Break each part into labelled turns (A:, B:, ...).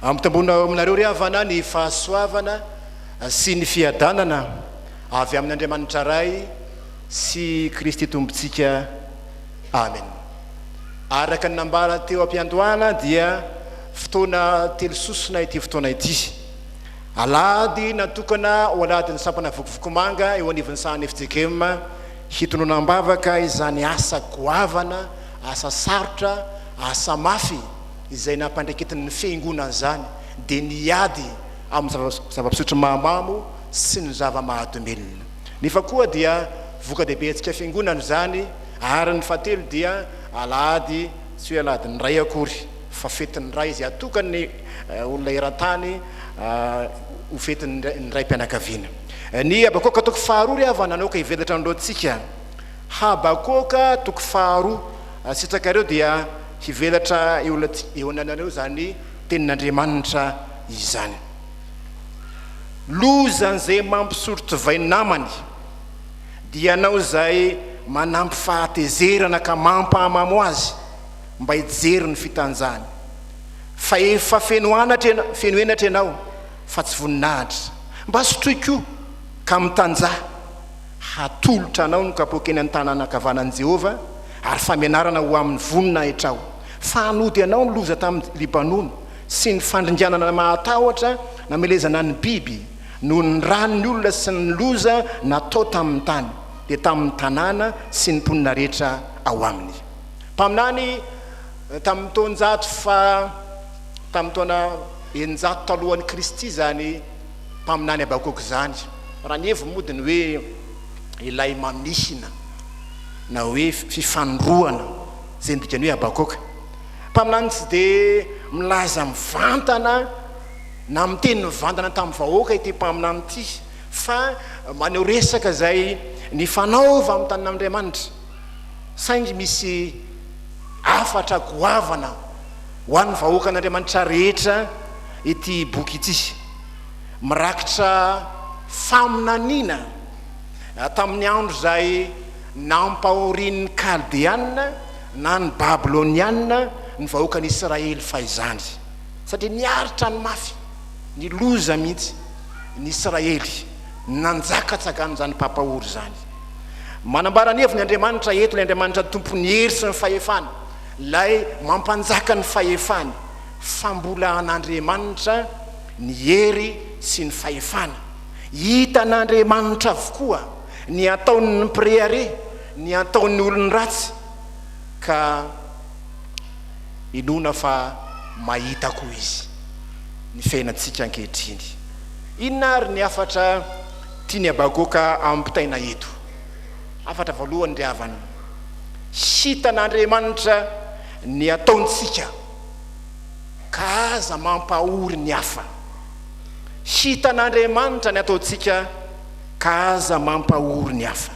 A: Amitambona aminareo ry havana ny fahasoavana sy ny fiadanana avy amin'ny Andriamanitra ray sy Kristy Tompontsika. Amen. Araka ny nambara teo am-piandohana dia fotoana telo sosona ity fotoana ity. Alahady natokana ho aladin'ny sampana vokovokomanga eo anivon'ny sahany Efitsekema hitononam-bavaka izany asa goavana, asa sarotra, asa mafy izay nampandreketin'ny fiangonana zany dia niady amin'ny zava-pisotro mahamamo sy ny zava-mahadomelona. Nefa koa dia voka-dehibe antsika fiangonana zany, ary ny fahatelo dia alahady tsy hoe aladin'ny ray akory fa fetin'ny ray izy atokany olona eran-tany ho fetin'ny ray mpianakaviana. Ny Habakoka toko faharoa ry havana anao ka hivelatra an'loantsika. Habakoka toko faharoa sitrakareo dia hivelatra eo ananareo zany tenin'Andriamanitra izany. Lozan'izay mampisotro divay namany dia anao zay manampy fahatezerana ka mampahamano azy mba hijery ny fitanjahany. Fa efa feno henatra ianao fa tsy voninahitra, mba sotroy koa ka mitanjaha hatolotra anao no kapokeny an-tànana ankavanan'i Jehova ary famenarana ho amin'ny voninahitra ao. Fa hanody anao ny loza tamin'ny Libanona sy ny fandringanana mahatahotra namelezana ny biby no ny ranony olona sy ny loza natao tamin'ny tany dia tamin'ny tanàna sy ny mponina rehetra ao aminy. Mpaminany tamin'ny taonjato tamin'ny taona eninjato talohan'ny Kristy zany mpaminany Habakoka zany. Raha ny hevo modiny hoe ilay mamihina na hoe fifandroana zay ndikany hoe Habakoka. Mpaminany tsy dia milaza mivantana na miteny mivantana tamin'ny vahoaka ity mpaminany ity, fa maneo resaka zay ny fanaova amin'ny tanin'Andriamanitra. Saingy misy hafatra goavana ho an'ny vahoaka an'Andriamanitra rehetra ity boky ity. Mirakitra faminaniana tamin'ny andro zay nampahorian'ny Kaldeanina na ny Babilonianina ny vahoaka ny Israely fahizany, satria niaritra ny mafy, ny loza mihitsy ny Israely, nanjakatsakany zany pampahory zany. Manambara ny heviny Andriamanitra eto, ilay Andriamanitra Tompo ny hery sy ny fahefany, lay mampanjaka ny fahefany, fambola an'Andriamanitra ny hery sy ny fahefana. Hita n'Andriamanitra avokoa ny ataon'ny mpireare, ny ataon'ny olony ratsy, ka inona fa mahita koa izy ny fiainantsika ankehitriny. Inona ary ny hafatra tiany Habakoka ampitaina eto? Hafatra voalohany ry havana, hitan'Andriamanitra ny ataontsika ka aza mampahory ny hafa. Hitan'Andriamanitra ny ataontsika ka aza mampahory ny hafa.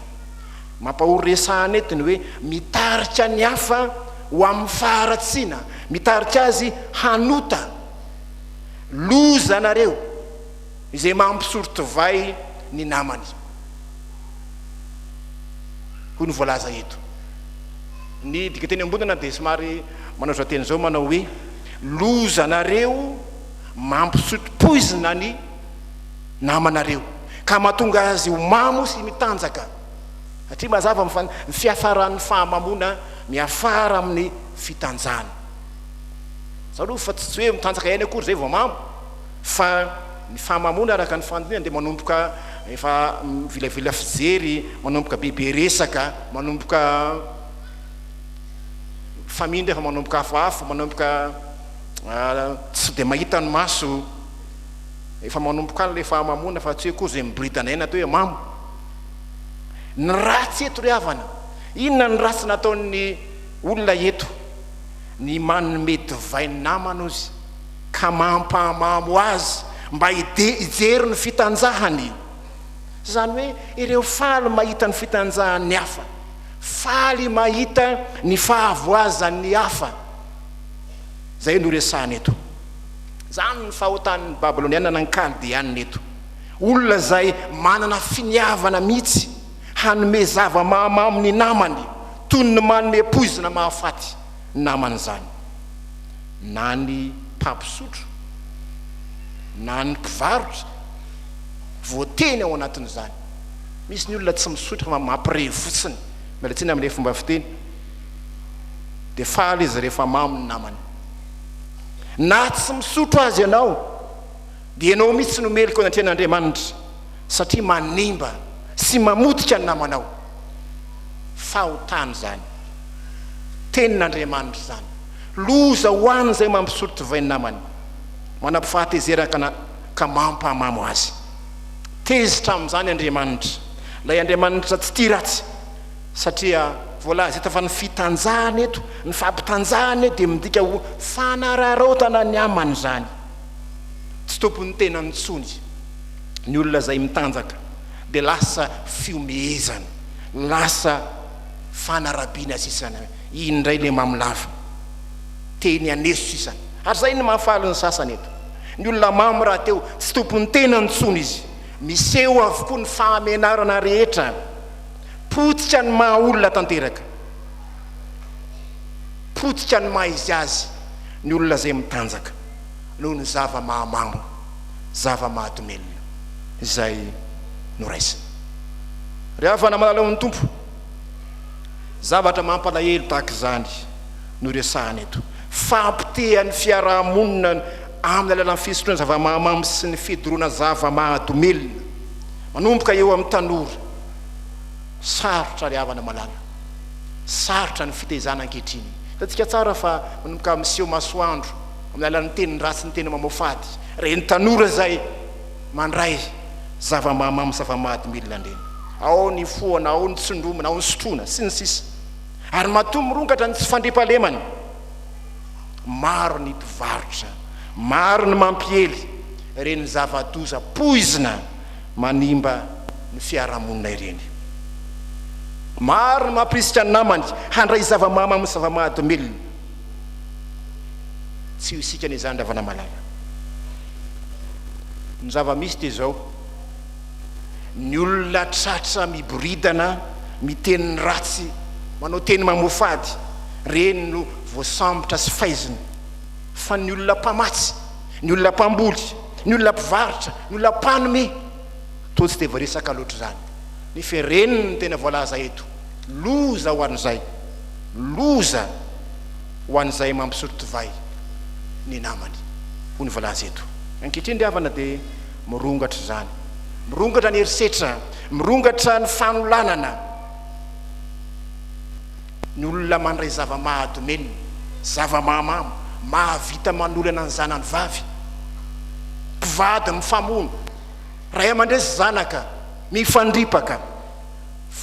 A: Mampahory resahany etiny hoe mitarika ny hafa ho amin'ny faharatsiana, mitarika azy hanota. Loza nareo izay mampisotro divay ny namany. Hoy ny voalaza eto. Ny dikateny ambonina dia somary manao teny zao manao hoe loza nareo mampisotro poizina ny namanareo ka mahatonga azy ho mamo sy mitanjaka. Satria mazava ny fiafaran'ny fahamamona miafara amin'ny fitanjahany. Zao aloha fa tsy hoe mitanjaka ihany akory zay vao mamo, fa ny fahamamona araka ny fandiniana dia manomboka efa mivilavila fijery, manomboka bebe resaka, manomboka famindra, efa manomboka hafahafa, manomboka tsy dia mahita ny maso, efa manomboka le fahamamona fa tsy hoe koa zay miboridana ihany atao hoe mamo. Ny ratsy eto ry havana, inona ny ratsy nataon'ny olona eto? Ny manome divay namana ozy ka mampahamamo azy mba hijery ny fitanjahany. Zany hoe ireo faly mahita ny fitanjahany hafa, faly mahita ny fahavoazan'ny hafa. Zay no resahany eto. Zany ny fahotan'ny Babilonianina na ny Kaldeanina eto. Olona zay manana finiavana mihitsy hanome zava-mahamamo ny namany, toy ny manome poizina mahafaty namany zany. Na ny mpampisotro na ny mpivarotra voateny ao anatin'izany. Misy ny olona tsy misotro fa mampire fotsiny mialatsiny amin'ilay fomba fiteny dia faly izy rehefa mamy ny namany. Na tsy misotro azy ianao dia ianao mihitsy tsy nomelika ao anatrehan'Andriamanitra satria manimba sy mamotika ny namanao. Fahotany zany, tenin'Andriamanitra zany. Loza ho any zay mampisotro divay ny namany, manampy fahatezerana ka mampahamano azy. Tezitra amin'izany Andriamanitra. Lay Andriamanitra tsy tia ratsy satria voalaza eto fa ny fitanjahany eto, ny fampitanjahany dia midika ho fanararaotana ny amany zany. Tsy tompony tena nitsony ny olona zay mitanjaka dia lasa fiomehezana, lasa fanarabiana sisana. Indray le mamilava teny aneso sisana. Ary zay ny mahafaly ny sasany eto. Ny olona mamy raha teo tsy tompony tena nitsony izy, miseho avokoa ny fahamenarana rehetra, potika ny maha olona tanteraka, potika ny maha izy azy ny olona zay mitanjaka noho ny zava-mahamamo, zava-mahatomelona izay noraisina. Ry havana malala amin'ny Tompo, zavatra mampalahelo tahaka izany no resahana eto. Fampitehan'ny fiarahamonina amin'ny alalan'ny fisotroana zava-mahamamo sy ny fidoroana zava-mahatomelona manomboka eo amin'ny tanora. Sarotra ry havana malala, sarotra ny fitezana ankehitriny. Tatsika tsara fa manomboka miseho masoandro amin'ny alalan'ny teny ratsy ny teny mamofady, reny tanora zay mandray zava-mahamamo zava-mahatomelona reny. Ao ny foana, ao ny tsindromana, ao ny sotroina sy ny sisa. Ary matoa mirongatra ny tsy fandriampahalemany. Maro ny mpivarotra, maro ny mampiely reny zava-doza poizina manimba ny fiarahamonina ireny. Maro ny mampisika ny namany handray zava-mahamamo zava-mahatomelona. Tsy ho isika n'izany ravana malala. Ny zava-misy dia zao, ny olona tratra miboridana, miteny ratsy, manao teny mamofady, reny no voasambotra sy faizina. Fa ny olona mpamatsy, ny olona mpamboly, ny olona mpivarotra, ny olona mpanome, to tsy dia voaresaka loatra zany. Nefa reny ny tena voalaza eto. Loza ho an'izay, loza ho an'izay mampisotro divay ny namany, ho ny voalaza eto. Ankehitriny havana dia mirongatra zany, mirongatra ny herisetra, mirongatra ny fanolanana. Ny olona mandray zava-mahatomelona, zava-mahamamo, mahavita manolana ny zanany vavy, mpivady mifamono, ray aman-dresy zanaka mifandripaka,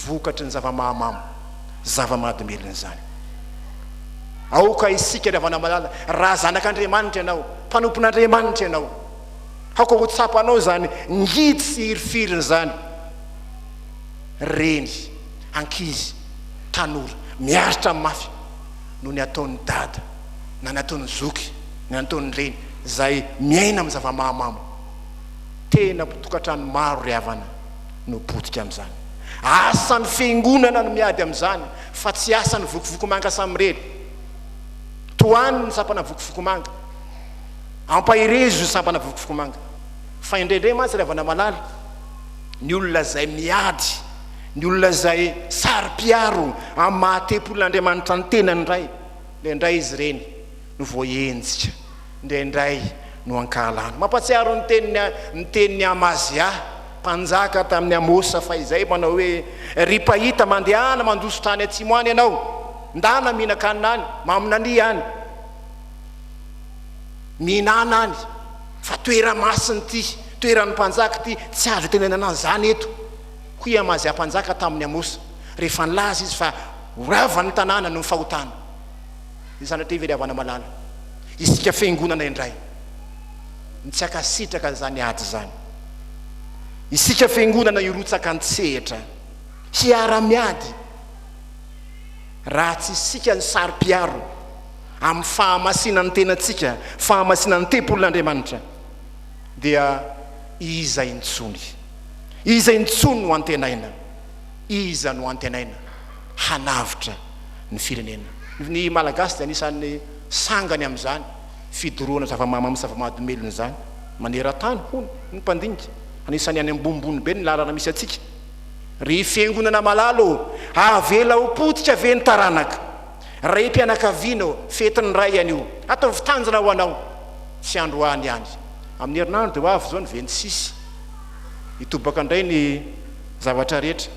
A: vokatry ny zava-mahamamo, zava-mahatomelona zany. Aoka isika ry havana malala, raha zanak'Andriamanitra ianao, mpanompon'Andriamanitra ianao, aoka ho tsapanao zany ngidy sy hirifiriny zany. Reny ankizy, tanora miaritra amin'ny mafy no ny ataon'ny dada, na ny ataon'ny zoky, na ny ataon'ny reny zay miaina amin'ny zava-mahamamo. Tena tokantrano maro ry havana no potika amin'izany. Asan'ny fiangonana no miady amin'izany, fa tsy asan'ny vokivokomanga samirely. Toany ny sampana vokivokomanga, ampahirezo ny sampana vokivokomanga. Fa indraindray mantsy ry havana malala, ny olona zay miady, ny olona zay sary-piaro amin'ny mahatem-polon'Andriamanitra ny tenany indray, indray izy reny no voahenjika, indraindray no ankalana. Mampatsiaro ny tenin'ny Amazia, mpanjaka tamin'ny Amosa fa izay manao hoe ry pahita mandehana mandoso tany atsimo any ianao, ndana mihinan-kanina any, maminany any, mihinana any, fa toera masiny ty, toeran'ny mpanjaka ty, tsy azo tenenana zany eto. Hoy Amazia mpanjaka tamin'ny Amosa rehefa nilaza izy fa ravany tanàna no fahotana. Izany ty very havana malala, isika fiangonana indray ny tsy akasitraka zany ady zany, isika fiangonana irotsaka an-tsehatra, hiara-miady. Raha tsy isika ny sary-piaro amin'ny fahamasinany tenantsika, fahamasinany tempolon'Andriamanitra, dia iza intsony, iza intsony no antenaina, iza no antenaina hanavitra ny firenena. Ny malagasy dia anisan'ny sangany amin'izany fidoroana zava-mahamamo zava-mahatomelona zany. maneran-tany hono ny mpandinika anisany any ambombony be ny lalana misy atsika ry fiangonana malalo avela ho potika ve ny taranaka ray mpianakavianao fetiny ray anio ataovy tanjana ho anao tsy androany ihany amin'ny herinandro dia ho avy zao ny 26 hitobaka indray ny zavatra rehetra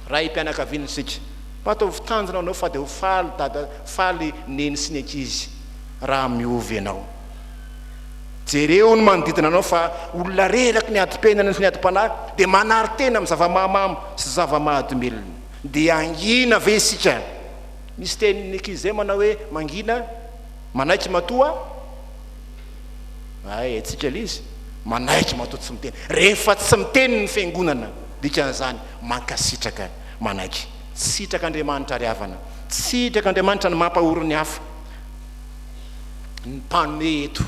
A: ray mpianakaviana sika ataovy tanjana ho anao fa dia ho faly dada faly neny sy ny ankizy raha miovy ianao jereo ny manodidina anao fa olona reraky ny adi-penana sy ny adi-panahy dia manary tena amin'ny zava-mahamamo sy zava-mahadomelona dia angina ve isika misy tenyny ankizy zay manao hoe mangina manaiky matoa ay atsika le izy manaiky matoa tsy miteny rehefa tsy miteny ny fiangonana dikan'izany mankasitraka manaiky sitraka Andriamanitra ry havana sitraka Andriamanitra ny mampahoro ny hafa ny mpanome eto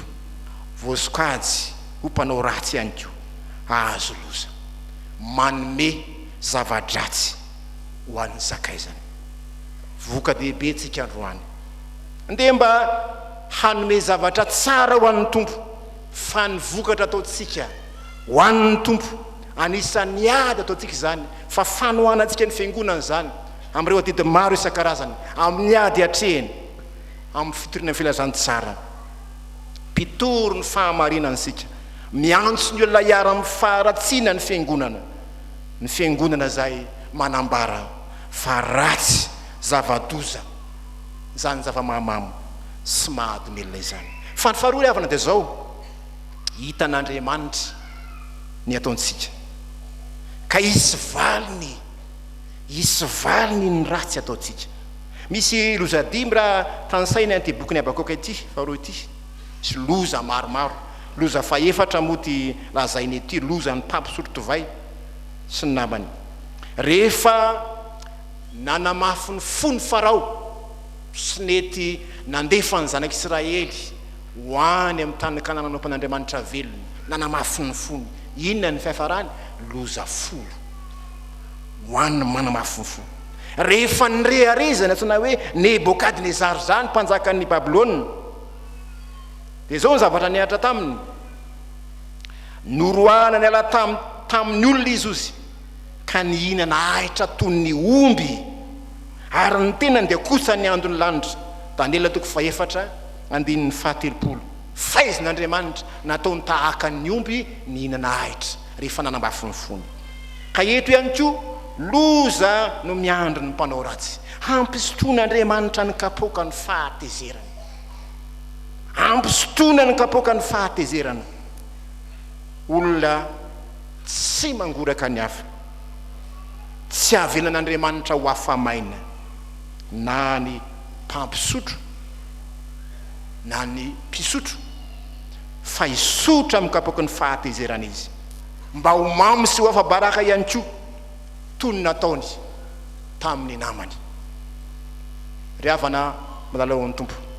A: voasokajy ho mpanao ratsy ihany ko azo loza manome zava-dratsy ho an'ny zakaizany voka dehibe tsika androany nde mba hanome zavatra tsara ho an'ny tompo fa ny vokatra ataotsika ho an'ny tompo anisan'ny ady ataotsika zany fa fanohanantsika ny fiangonana zany am'ireo adidi maro isan-karazany amin'ny ady atrehany amin'ny fitorina ny filazany tsara mpitoro ny fahamarinany sika miantso ny olona hiara amin'ny faharatsiana ny fiangonana zay manambara fa ratsy zava-doza zany zava-mahamamo sy mahadomelona izany fa ny faharoa havana dia zao hitan'Andriamanitra ny ataontsika ka isy valiny ny ratsy ataontsika misy loza dimy raha tansaina anty boky ny Habakoka ity faharoa ity misy loza maromaro loza fahefatra moa ty lazainy ity loza ny mampisotro divay sy ny namany rehefa nanamafy ny fony farao sy nety nandefa ny zanak'Israely ho any amin'ny tany kanana nompan'Andriamanitra velony nanamafy ny fony inona ny fiafarany loza folo ho any manamafy ny fony rehefa nyreharezana tsona hoe Nebokadnezary zany mpanjakan'ny Babilôna dia zao ny zavatra nihatra taminy noroana ny ala tamin'ny olona izy ozy ka nihinana ahitra toy ny omby ary ny tenany dia kosa ny andony lanitra Daniela toko fahefatra andininy 17 faizin'Andriamanitra nataony tahaka ny omby nihinana ahitra rehefa nanambafy ny fony ka eto ihany koa loza no miandro ny mpanao ratsy hampisotroan'Andriamanitra ny kapoka ny fahatezerana hampisotrona ny kapoka ny fahatezerana olona tsy mangoraka ny hafa tsy avelan'Andriamanitra ho afamaina na ny mpampisotro na ny mpisotro fa hisotra amin'ny kapoka ny fahatezerana izy mba ho mamy sy ho afa-baraka ihany koa toy ny nataony tamin'ny namany ry havana malalao ny tompo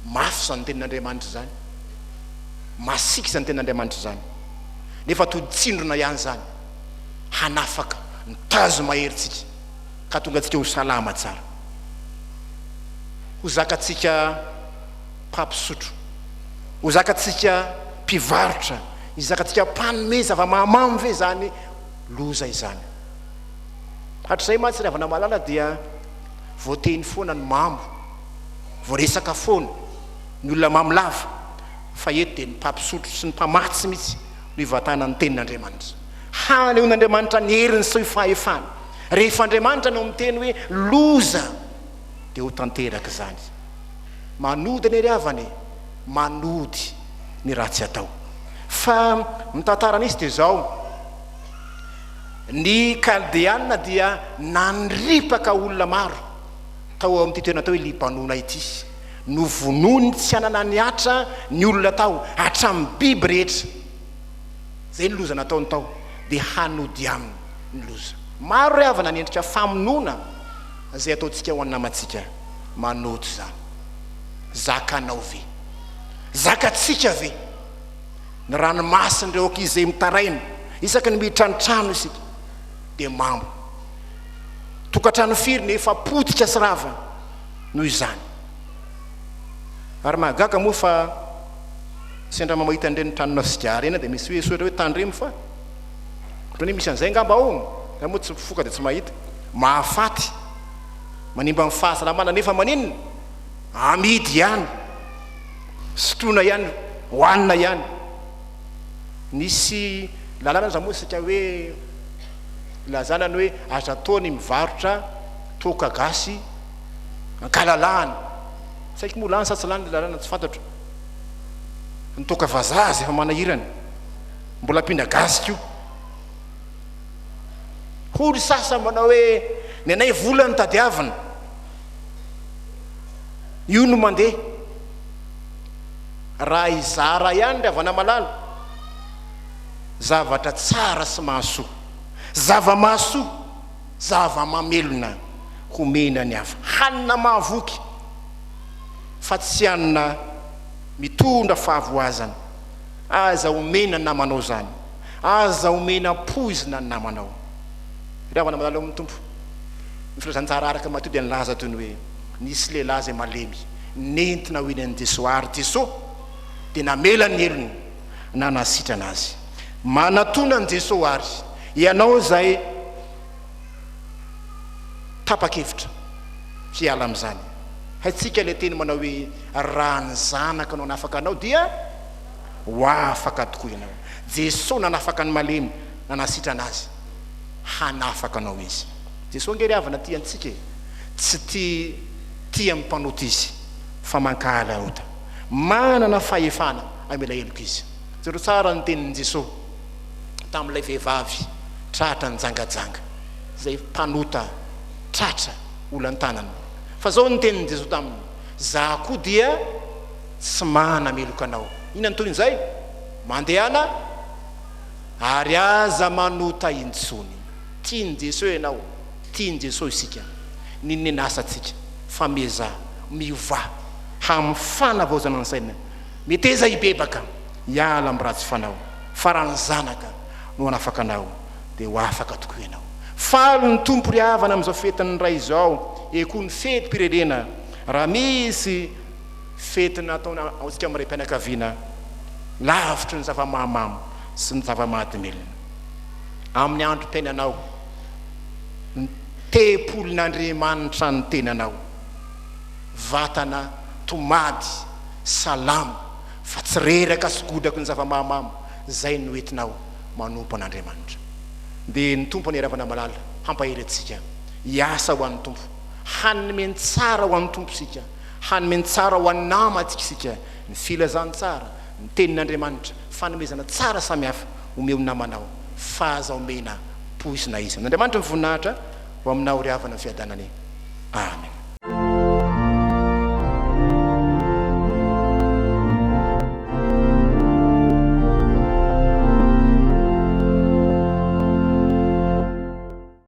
A: mafy zany tenin'Andriamanitra zany masiky zany tenin'Andriamanitra zany nefa toditsindrona ihany zany hanafaka nitazo maherintsika ka tonga atsika ho salama tsara ho zakatsika mpampisotro ho zakatsika mpivarotra izakatsika mpanome zava-mahamamo ve zany loza izany hatrizay matsy ravana malala dia voateny foana ny mambo voaresaka foana ny olona mamolava fa eto dia ny mpampisotro sy ny mpamatsy mihitsy no hivatana ny tenin'Andriamanitra haneon'Andriamanitra ny heriny sy fahefany rehefa Andriamanitra no miteny hoe loza dia ho tanteraka zany manody ny ry havany manody ny ratsy atao fa mitantarana izy dia zao ny kaldeanina dia nanripaka olona maro tao amin'ity toerana tao hoe Libanona ity no vonony tsy anana ny atra ny olona tao hatramin'ny biby rehetra zay ny loza nataony tao dia hanody aminy ny loza maro ry havana nyendrika famonona zay ataontsika ho any namatsika manody zany zakanao ve zakatsika ve ny ranomasindreo ankizy zay mitaraina isaky ny mitranotrano isika dia mambo tokantrano firy nefa potika sy rava noho izany ary mahagaga moa fa sendra mamahita andreny tanona sigara ena dia misy hoe soatra hoe tandremo fa ohatrany misy an'izay ngamba ao moa tsy foka dia tsy mahita mahafaty manimba amin'ny fahasalamana nefa maninona amidy ihany sotroina ihany hoanina ihany nisy lalàna za moa sika hoe lazanany hoe aza taony mivarotra toka gasy ankalalahany saiky moa lany satsy lany lalàna tsy fantatro nitoka vazazy efa manahirany mbola mpinda gasy ko holy sasa manao hoe ny anay volany tadiavina io no mandeha raha izara ihany ry avana malala zavatra tsara sy mahasoa zava-mahasoa zava-mamelona homena ny hafa hanina mahavoky fa tsy hanina mitondra fahavoazana aza homena ny namanao zany aza homena poizina ny namanao ry avana malala amin'ny tompo ny filazantsara araka mateo dia nilaza toy ny hoe nisy lehilahy zay malemy nentina hoeny an'i Jesosy ary Jesosy dia namela ny helony na nasitrana azy manatona an'i Jesosy ary ianao zay tapa-kevitra fiala amin'izany haitsika le teny manao hoe raha ny zanaka anao nafaka anao dia ho afaka tokoa ianao Jesosy nanafaka ny malemy na nasitrana azy hanafaka anao izy Jesosy ngery avana ty antsika tsy tia mipanoty izy fa mankahala ota manana fahefana amela heloko izy zero tsara ny tenin'i Jesosy tamin'ilay vehivavy tratra ny jangajanga zay mpanota tratra olan-tànana fa zao ny tenin'i Jesosy taminy za koa dia tsy mana meloka anao inona ny toy izay mandehana ary aza manota intsony tiany Jesosy ianao tiany Jesosy isika ninone nasatsika fa meza miova hamfanavaozana ny saina meteza hibebaka hiala amin'ny ratsy fanao fa raha ny zanaka no anafaka anao dia ho afaka tokoa ianao falo ny tompo ry havana amin'izao fetiny ray izao eko ny fety mpirenena raha misy fetina ataona aotsika amin'ray mpianakaviana lavitry ny zava-mahamamo sy ny zava-mahadomelona amin'ny andro mpiainanao ny tepolin'Andriamanitra ny tenanao vatana tomady salama fa tsy reraka sy godako ny zava-mahamamo zay no entinao manompo an'Andriamanitra dia ny tompo aneravana malala hampahery atsika hiasa ho an'ny tompo hanimeny tsara ho an'ny tompo sika hanimeny tsara ho an'ny nama atsika sika ny filazany tsara ny tenin'Andriamanitra fanomezana tsara samihafa omeo ny namanao fahazaomena poizina izy n'Andriamanitra ny voninahitra ho aminao ry havana ny fiadanany amen.